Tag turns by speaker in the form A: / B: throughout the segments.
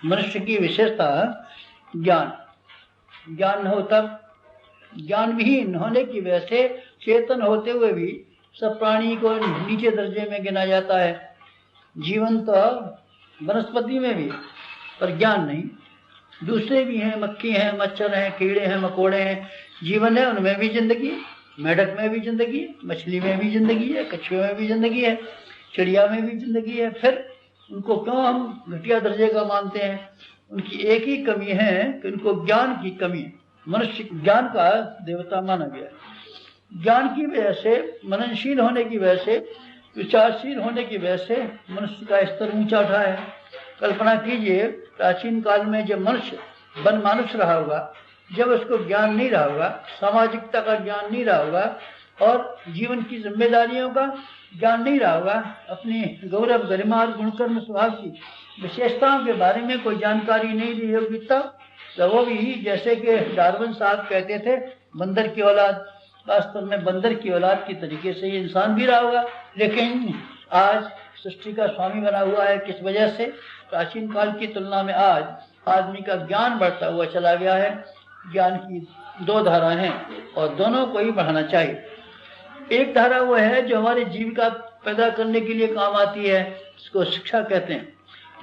A: मनुष्य की विशेषता ज्ञान। ज्ञान न हो तब, ज्ञान विहीन होने की वजह से चेतन होते हुए भी सब प्राणी को नीचे दर्जे में गिना जाता है। जीवन तो वनस्पति में भी, पर ज्ञान नहीं। दूसरे भी हैं, मक्खी हैं, मच्छर हैं, कीड़े हैं, मकोड़े हैं, जीवन है, उनमें भी जिंदगी, मेढक में भी जिंदगी, मछली में भी जिंदगी है, कछुए में भी जिंदगी है, चिड़िया में भी जिंदगी है। फिर उनको क्यों हम घटिया दर्जे का मानते हैं? उनकी एक ही कमी है कि उनको ज्ञान की कमी है। मनुष्य ज्ञान का देवता माना गया है। ज्ञान की वजह से, मननशील होने की वजह से, विचारशील होने की वजह से मनुष्य का स्तर ऊंचा उठा है। कल्पना कीजिए, प्राचीन काल में जब मनुष्य वन मानुष रहा होगा, जब उसको ज्ञान नहीं रहा होगा, सामाजिकता का ज्ञान नहीं रहा होगा और जीवन की जिम्मेदारियों का ज्ञान नहीं रहा होगा, अपनी गौरव गरिमा और गुणकर्म स्वभाव की विशेषताओं के बारे में कोई जानकारी नहीं ली होगी, तब तो वो भी जैसे कि डार्विन साहब कहते थे, बंदर की औलाद, वास्तव में बंदर की औलाद की तरीके से ये इंसान भी रहा होगा। लेकिन आज सृष्टि का स्वामी बना हुआ है। किस वजह से? प्राचीन काल की तुलना में आज आदमी का ज्ञान बढ़ता हुआ चला गया है। ज्ञान की दो धाराएं हैं और दोनों को ही बढ़ाना चाहिए। एक धारा वो है जो हमारी जीविका पैदा करने के लिए काम आती है, इसको शिक्षा कहते हैं।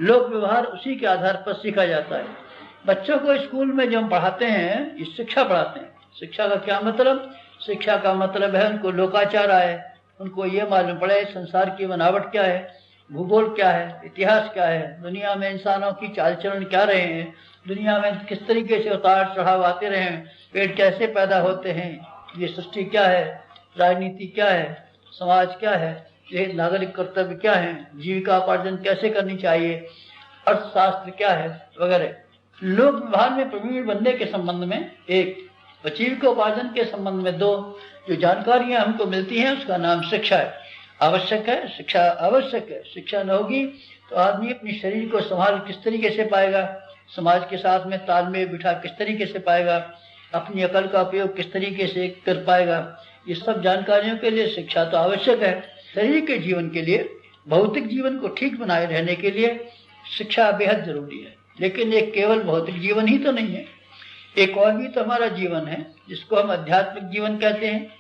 A: लोक व्यवहार उसी के आधार पर सीखा जाता है। बच्चों को स्कूल में जब हम पढ़ाते हैं, इस शिक्षा पढ़ाते हैं। शिक्षा का क्या मतलब? शिक्षा का मतलब है उनको लोकाचार आए, उनको ये मालूम पड़े संसार की बनावट क्या है, भूगोल क्या है, इतिहास क्या है, दुनिया में इंसानों की चाल चलन क्या रहे हैं, दुनिया में किस तरीके से उतार चढ़ाव आते रहे हैं, पेड़ कैसे पैदा होते हैं, ये सृष्टि क्या है, राजनीति क्या है, समाज क्या है, ये नागरिक कर्तव्य क्या है, जीविका उपार्जन कैसे करनी चाहिए, अर्थशास्त्र क्या है, वगैरह। लोक व्यवहार में प्रवीण बनने के संबंध में एक, जीविका उपार्जन के संबंध में दो, जो जानकारियां हमको मिलती हैं उसका नाम शिक्षा है। आवश्यक है, शिक्षा आवश्यक है। शिक्षा न होगी तो आदमी अपने शरीर को संभाल किस तरीके से पाएगा, समाज के साथ में तालमेल बिठा किस तरीके से पाएगा, अपनी अकल का उपयोग किस तरीके से कर पाएगा। ये सब जानकारियों के लिए शिक्षा तो आवश्यक है। शरीर के जीवन के लिए, भौतिक जीवन को ठीक बनाए रहने के लिए शिक्षा बेहद जरूरी है। लेकिन एक केवल भौतिक जीवन ही तो नहीं है, एक और भी तो हमारा जीवन है जिसको हम आध्यात्मिक जीवन कहते हैं।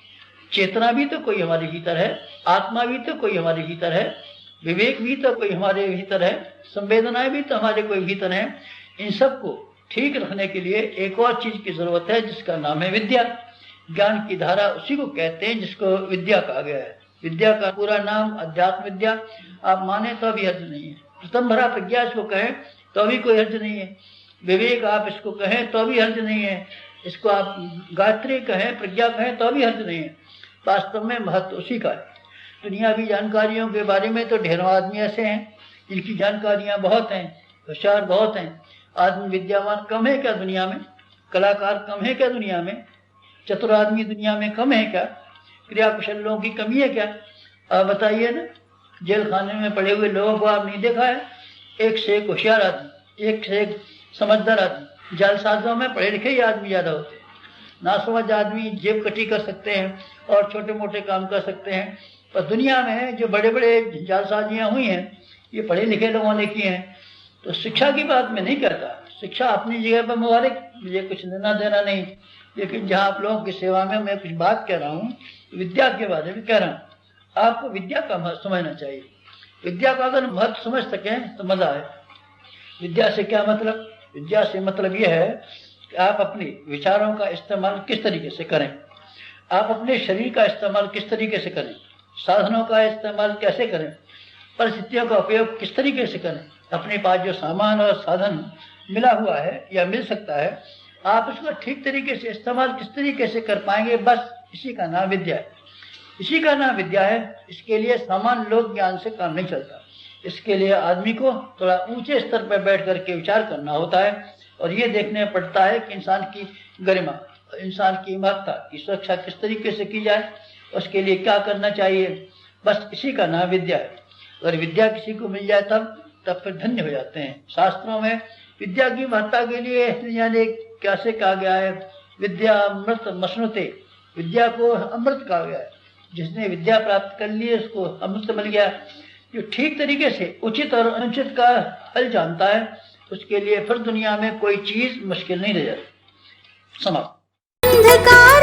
A: चेतना भी तो कोई हमारे भीतर है, आत्मा भी तो कोई हमारे भीतर है, विवेक भी तो कोई हमारे भीतर है, संवेदनाएं भी तो हमारे कोई भीतर है। इन सबको ठीक रखने के लिए एक और चीज की जरूरत है जिसका नाम है विद्या। ज्ञान की धारा उसी को कहते हैं जिसको विद्या कहा गया है। विद्या का पूरा नाम अध्यात्म विद्या। आप माने तो भी हर्ज नहीं है। प्रथम भरा प्रज्ञा इसको कहें तो भी कोई हर्ज नहीं है। विवेक आप इसको कहें तो भी हर्ज नहीं है। इसको आप गायत्री कहें, प्रज्ञा कहें तो भी हर्ज नहीं है। वास्तव में महत्व उसी का है। दुनियावी जानकारियों के बारे में तो ढेरों आदमी ऐसे हैं जिनकी जानकारियां बहुत हैं, होशियार बहुत हैं। आदमी विद्यावान कम है क्या दुनिया में? कलाकार कम है क्या दुनिया में? चतुर आदमी दुनिया में कम है क्या? क्रिया कुशल लोगों की कमी है क्या? आप बताइए ना। जेल खाने में पड़े हुए लोगों को आप नहीं देखा है? एक से एक होशियार आदमी, एक से एक समझदार आदमी। जालसाजों में पढ़े लिखे ही आदमी ज्यादा होते हैं। नासमझ आदमी जेब कटी कर सकते हैं और छोटे मोटे काम कर सकते हैं, पर दुनिया में जो बड़े बड़े जालसाजियां हुई हैं ये पढ़े लिखे लोगों ने की हैं। तो शिक्षा की बात मैं नहीं करता, शिक्षा अपनी जगह पर मुबारक, मुझे कुछ लेना देना नहीं। लेकिन जहाँ आप लोगों की सेवा में मैं कुछ बात कह रहा हूँ, विद्या के बारे में कह रहा हूँ। आपको विद्या का महत्व समझना चाहिए। विद्या का अगर महत्व समझ सकें तो मजा आए। विद्या से क्या मतलब? विद्या से मतलब यह है कि आप अपने विचारों का इस्तेमाल किस तरीके से करें, आप अपने शरीर का इस्तेमाल किस तरीके से करें, साधनों का इस्तेमाल कैसे करें, परिस्थितियों का उपयोग किस तरीके से करें। अपने पास जो सामान और साधन मिला हुआ है या मिल सकता है, आप उसका ठीक तरीके से इस्तेमाल किस तरीके से कर पाएंगे, बस इसी का नाम विद्या है। इसी का नाम विद्या है। इसके लिए सामान्य लोक ज्ञान से काम नहीं चलता। इसके लिए आदमी को थोड़ा ऊंचे स्तर पर बैठ करके विचार करना होता है और ये देखने पड़ता है कि इंसान की गरिमा, इंसान की महत्ता की सुरक्षा किस तरीके से की जाए, उसके लिए क्या करना चाहिए। बस इसी का नाम विद्या है। अगर विद्या किसी को मिल जाए तब फिर धन्य हो जाते हैं। शास्त्रों में विद्या की महत्ता के लिए यानी कैसे कहा गया है, विद्या अमृत मसनुते, विद्या को अमृत कहा गया है। जिसने विद्या प्राप्त कर ली उसको अमृत मिल गया। जो ठीक तरीके से उचित और अनुचित का हल जानता है उसके लिए फिर दुनिया में कोई चीज मुश्किल नहीं रह जाती। समाप्त।
B: अंधकार